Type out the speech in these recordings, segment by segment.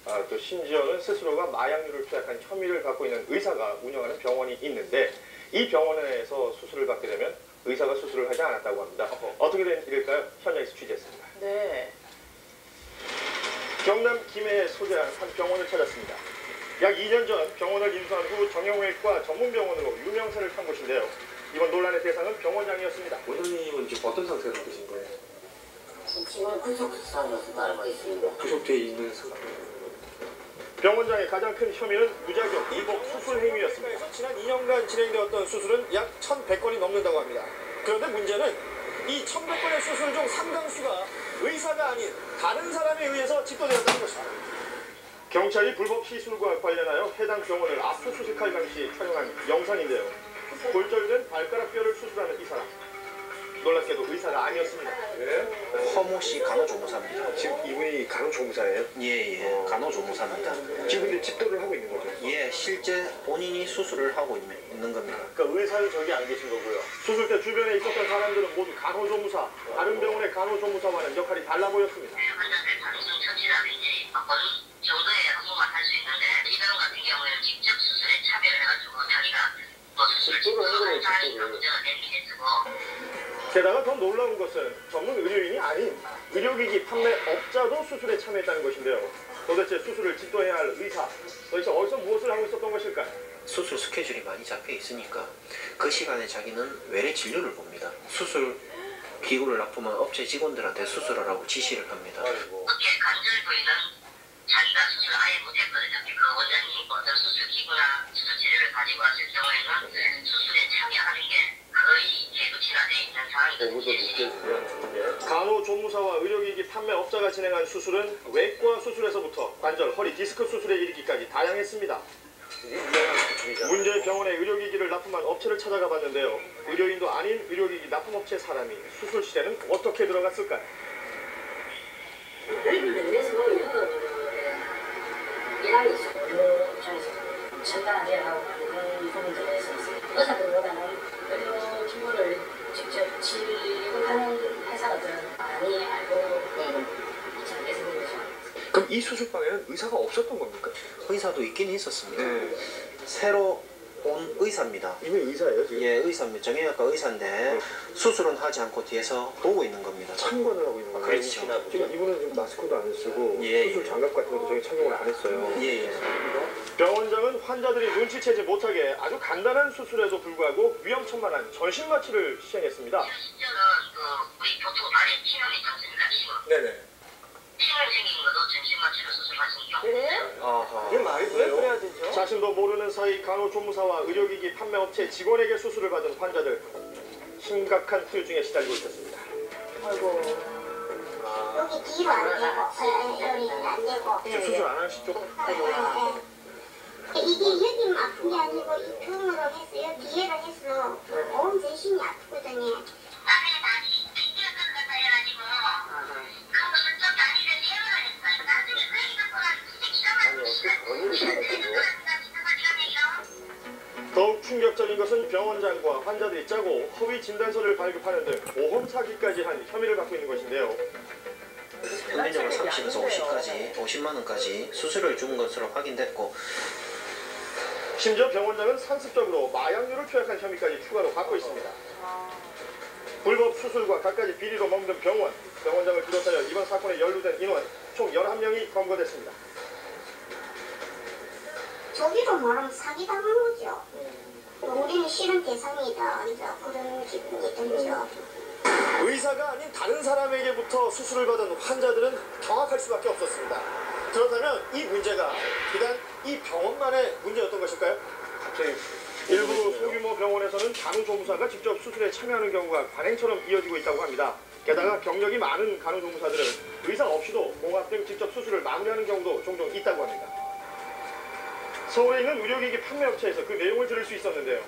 또 심지어는 스스로가 마약류를 투약한 혐의를 받고 있는 의사가 운영하는 병원이 있는데 이 병원에서 수술을 받게 되면 의사가 수술을 하지 않았다고 합니다. 어떻게 된 일일까요? 현장에서 취재했습니다. 네. 경남 김해에 소재한 한 병원을 찾았습니다. 약 2년 전 병원을 인수한 후 정형외과 전문병원으로 유명세를 탄 곳인데요. 이번 논란의 대상은 병원장이었습니다. 원장님은 지금 어떤 상태로 계신 거예요? 지금 구속수사로서 알고 있습니다. 구속돼 있는 상태. 병원장의 가장 큰 혐의는 무자격 불법 수술 행위였습니다. 지난 2년간 진행되었던 수술은 약 1,100건이 넘는다고 합니다. 그런데 문제는 이 1,100건의 수술 중 상당수가 의사가 아닌 다른 사람에 의해서 집도되었다는 것입니다. 경찰이 불법 시술과 관련하여 해당 병원을 압수수색할 당시 촬영한 영상인데요. 골절된 발가락 뼈를 수술하는 이 사람. 놀랍게도 의사가 아니었습니다. 허모 씨 간호조무사입니다. 지금 이분이 간호조무사예요? 예, 간호조무사입니다. 지금 근데 집도를 하고 있는 거죠? 예, 실제 본인이 수술을 하고 있는 겁니다. 그러니까 의사는 저기 안 계신 거고요. 수술 때 주변에 있었던 사람들은 모두 간호조무사, 다른 병원의 간호조무사와는 역할이 달라 보였습니다. 환자들 단순 처치라든지 어떤 정도의 업무만 할 수 있는데 이 병원 같은 경우에는 직접 수술에 참여를 해가지고 자기가 뭐 수술을 하는 사람이니까 문제가 내리게 쓰고. 게다가 더 놀라운 것은 전문 의료인이 아닌 의료기기 판매업자도 수술에 참여했다는 것인데요. 도대체 수술을 집도해야 할 의사, 도대체 어디서 무엇을 하고 있었던 것일까요? 수술 스케줄이 많이 잡혀 있으니까 그 시간에 자기는 외래 진료를 봅니다. 수술 기구를 납품한 업체 직원들한테 수술하라고 지시를 합니다. 어깨 관절 부위는 자기가 수술 아예 못했거든요. 그 원장님 어떤 수술 기구나 수술 재료를 가지고 왔을 경우에는 수술에 참여하는 게 거의 루틴화되어 있는 상황이거든요. 간호조무사와 의료기기 판매업자가 진행한 수술은 외과 수술에서부터 관절, 허리, 디스크 수술에 이르기까지 다양했습니다. 문제 병원의 의료기기를 납품한 업체를 찾아가 봤는데요. 의료인도 아닌 의료기기 납품업체 사람이 수술실에는 어떻게 들어갔을까요? 전달하려고 하는 부분들에 있어서 의사들보다는 의료 기구를 직접 지급하는 회사들은 많이 알고 있지 않겠습니까? 그럼 이 수술방에는 의사가 없었던 겁니까? 의사도 있긴 있었습니다. 네. 새로 온 의사입니다. 이미 의사예요 지금? 예, 의사입니다. 정형외과 의사인데 수술은 하지 않고 뒤에서 보고 있는 겁니다. 참관을 하고 있는 거예요? 그렇죠. 지금 이분은 지금 마스크도 안 쓰고 예, 수술 장갑 같은 것도 저기 착용을 안 했어요. 예. 병원장은 환자들이 눈치채지 못하게 아주 간단한 수술에도 불구하고 위험천만한 전신 마취를 시행했습니다. 실제는 우리 보통 발에 피는 있지 않습니까? 네네. 피는 생긴 것도 전신마취로 수술하시는 경우. 네? 아하. 이게 말이 왜 그래야 되죠? 자신도 모르는 사이 간호조무사와 의료기기 판매업체 직원에게 수술을 받은 환자들 심각한 후유증에 시달리고 있었습니다. 아이고. 여기 뒤로 안 되고, 여기는 안 되고. 수술 안 하시죠? 이게 여기만 아픈 게 아니고 이 등으로 해서 여기 뒤에를 해서 온 전신이 아프거든요. 남의 다리 삐뚤어졌다 해가지고 그 무슨 좀 다리를 세워라 했어요. 나중에 그 얘기 듣고 난 진짜 기가 막히다. 더욱 충격적인 것은 병원장과 환자들이 짜고 허위 진단서를 발급하는 등 보험 사기까지 한 혐의를 받고 있는 것인데요. 평균적으로 30에서 50만 원까지 수수료를 준 것으로 확인됐고, 심지어 병원장은 상습적으로 마약류를 투약한 혐의까지 추가로 받고 있습니다. 불법 수술과 갖가지 비리로 먹는 병원장을 비롯하여 이번 사건에 연루된 인원 총 11명이 검거됐습니다. 저기로 말하면 사기당한 거죠. 우리는 싫은 대상이다. 이제 그런 기분이 들죠. 의사가 아닌 다른 사람에게부터 수술을 받은 환자들은 경악할 수밖에 없었습니다. 그렇다면 이 문제가 비단 이 병원만의 문제였던 것일까요? 갑자기 일부 소규모 병원에서는 간호조무사가 직접 수술에 참여하는 경우가 관행처럼 이어지고 있다고 합니다. 게다가 경력이 많은 간호조무사들은 의사 없이도 봉합 등 직접 수술을 마무리하는 경우도 종종 있다고 합니다. 서울에 있는 의료기기 판매업체에서 그 내용을 들을 수 있었는데요.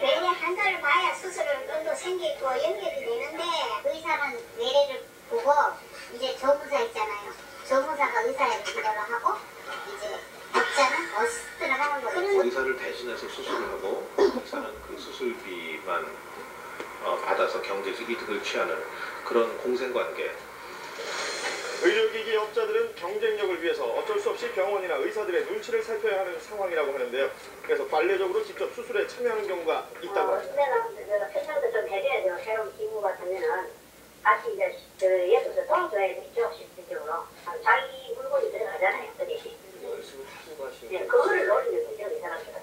외래 환자를 봐야 수술도 생기고 연결이 되는데 의사는 외래를 보고 이제 조무사 있잖아요. 조무사가 의사에 진료를 하고 이제 업자는 어시스트를 하는 거예요. 의사를 대신해서 수술을 하고 의사는 그 수술비만 받아서 경제적 이득을 취하는 그런 공생관계. 의료기기 자영업자들은 경쟁력을 위해서 어쩔 수 없이 병원이나 의사들의 눈치를 살펴야 하는 상황이라고 하는데요. 그래서 관례적으로 직접 수술에 참여하는 경우가 있다고 합니다. 설명도 좀 해줘야죠. 새로운 기구 같으면은 다시 이제 예수서 도와줘야겠죠. 실질적으로 자기 물건이 들어가잖아요. 그게 말씀을 하시고 하시는 네, 그거를 노리는 거죠. 이 사람들은.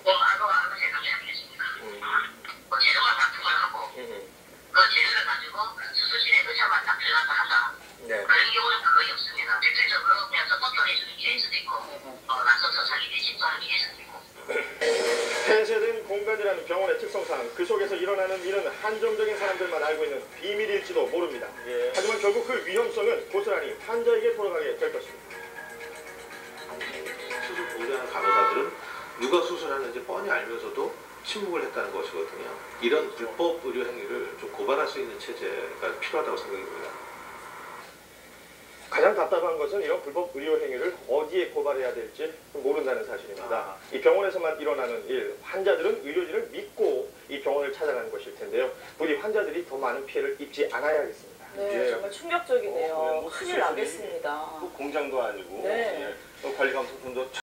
아까 생각해보겠습니다. 재료만 납품을 하고 그 재료를 가지고 수술실에 의사만 딱 들어가서 한다. 네. 그런 경우는 거의 없습니다. 실질적으로 그냥 서포터 해주는 케이스도 있고 낯서서 자기들이 집도하는 케이스도 있고. 폐쇄된 공간이라는 병원의 특성상 그 속에서 일어나는 일은 한정적인 사람들만 알고 있는 비밀일지도 모릅니다. 하지만 결국 그 위험성은 고스란히 환자에게 돌아가게 될 것입니다. 수술 보조하는 간호사들은 누가 수술하는지 뻔히 알면서도 침묵을 했다는 것이거든요. 이런 불법 의료 행위를 좀 고발할 수 있는 체제가 필요하다고 생각이 듭니다. 가장 답답한 것은 이런 불법 의료 행위를 어디에 고발해야 될지 모른다는 사실입니다. 이 병원에서만 일어나는 일, 환자들은 의료진을 믿고 이 병원을 찾아가는 것일 텐데요. 부디 환자들이 더 많은 피해를 입지 않아야겠습니다. 네, 정말 충격적이네요. 큰일 나겠습니다. 공장도 아니고 네. 관리 감독분도